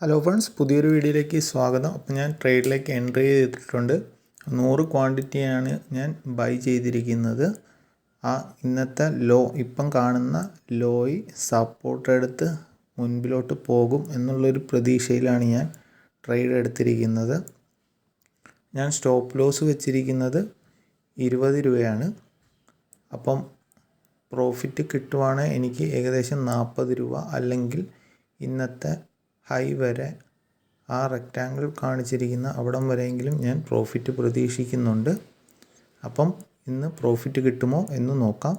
Hello friends, പുതിയൊരു വീഡിയോയിലേക്ക് സ്വാഗതം. അപ്പോൾ ഞാൻ ട്രേഡിലേക്ക് എൻട്രി ചെയ്തിട്ടുണ്ട്. 100 ക്വാണ്ടിറ്റിയാണ് ഞാൻ ബൈ ചെയ്തിരിക്കുന്നത്. ഇന്നത്തെ ലോ, ഇപ്പം കാണുന്ന ലോയി സപ്പോർട്ട് എടുത്ത് മുൻപിലോട്ട് പോകും എന്നുള്ളൊരു പ്രതീക്ഷയിലാണ് ഞാൻ ട്രേഡ് എടുത്തിരിക്കുന്നത്. ഞാൻ സ്റ്റോപ്പ് ലോസ് വെച്ചിരിക്കുന്നത് 20 രൂപയാണ്. അപ്പം പ്രോഫിറ്റ് കിട്ടുവാണെങ്കിൽ എനിക്ക് ഏകദേശം 40 രൂപ, അല്ലെങ്കിൽ ഇന്നത്തെ ഹൈ വരെ റെക്റ്റാങ്കിൾ കാണിച്ചിരിക്കുന്ന അവിടം വരെയെങ്കിലും ഞാൻ പ്രോഫിറ്റ് പ്രതീക്ഷിക്കുന്നുണ്ട്. അപ്പം ഇന്ന് പ്രോഫിറ്റ് കിട്ടുമോ എന്ന് നോക്കാം.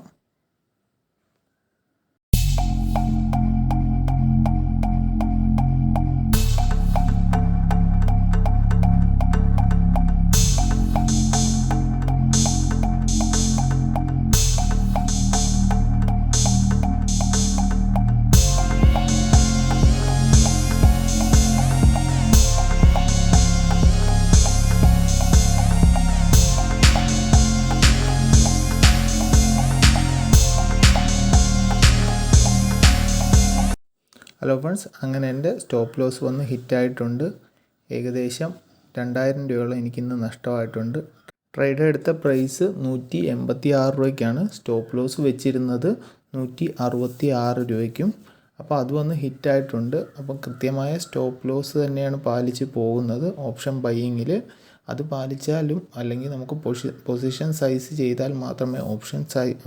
ഹലോ ഫ്രണ്ട്സ്, അങ്ങനെ എൻ്റെ സ്റ്റോപ്പ് ലോസ് വന്ന് ഹിറ്റായിട്ടുണ്ട്. ഏകദേശം 2000 രൂപയോളം എനിക്കിന്ന് നഷ്ടമായിട്ടുണ്ട്. ട്രേഡ് എടുത്ത പ്രൈസ് 186 രൂപയ്ക്കാണ്. സ്റ്റോപ്പ് ലോസ് വെച്ചിരുന്നത് 166 രൂപയ്ക്കും. അപ്പോൾ അത് വന്ന് ഹിറ്റായിട്ടുണ്ട്. അപ്പം കൃത്യമായ സ്റ്റോപ്പ് ലോസ് തന്നെയാണ് പാലിച്ച് പോകുന്നത് ഓപ്ഷൻ ബൈയിങ്ങിൽ. അത് പാലിച്ചാലും അല്ലെങ്കിൽ നമുക്ക് പൊസിഷൻ സൈസ് ചെയ്താൽ മാത്രമേ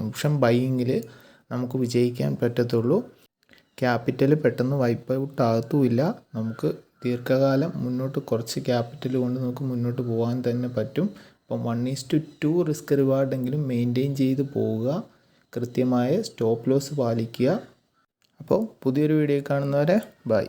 ഓപ്ഷൻ ബൈയിങ്ങിൽ നമുക്ക് വിജയിക്കാൻ പറ്റത്തുള്ളൂ. ക്യാപിറ്റൽ പെട്ടെന്ന് വൈപ്പ് ഔട്ട് ആകത്തുമില്ല. നമുക്ക് ദീർഘകാലം മുന്നോട്ട് കുറച്ച് ക്യാപിറ്റൽ കൊണ്ട് നമുക്ക് മുന്നോട്ട് പോകാൻ തന്നെ പറ്റും. അപ്പം 1:2 റിസ്ക് റിവാർഡെങ്കിലും മെയിൻറ്റെയിൻ ചെയ്ത് പോവുക. കൃത്യമായ സ്റ്റോപ്പ് ലോസ് പാലിക്കുക. അപ്പോൾ പുതിയൊരു വീഡിയോ കാണുന്നവരെ ബൈ.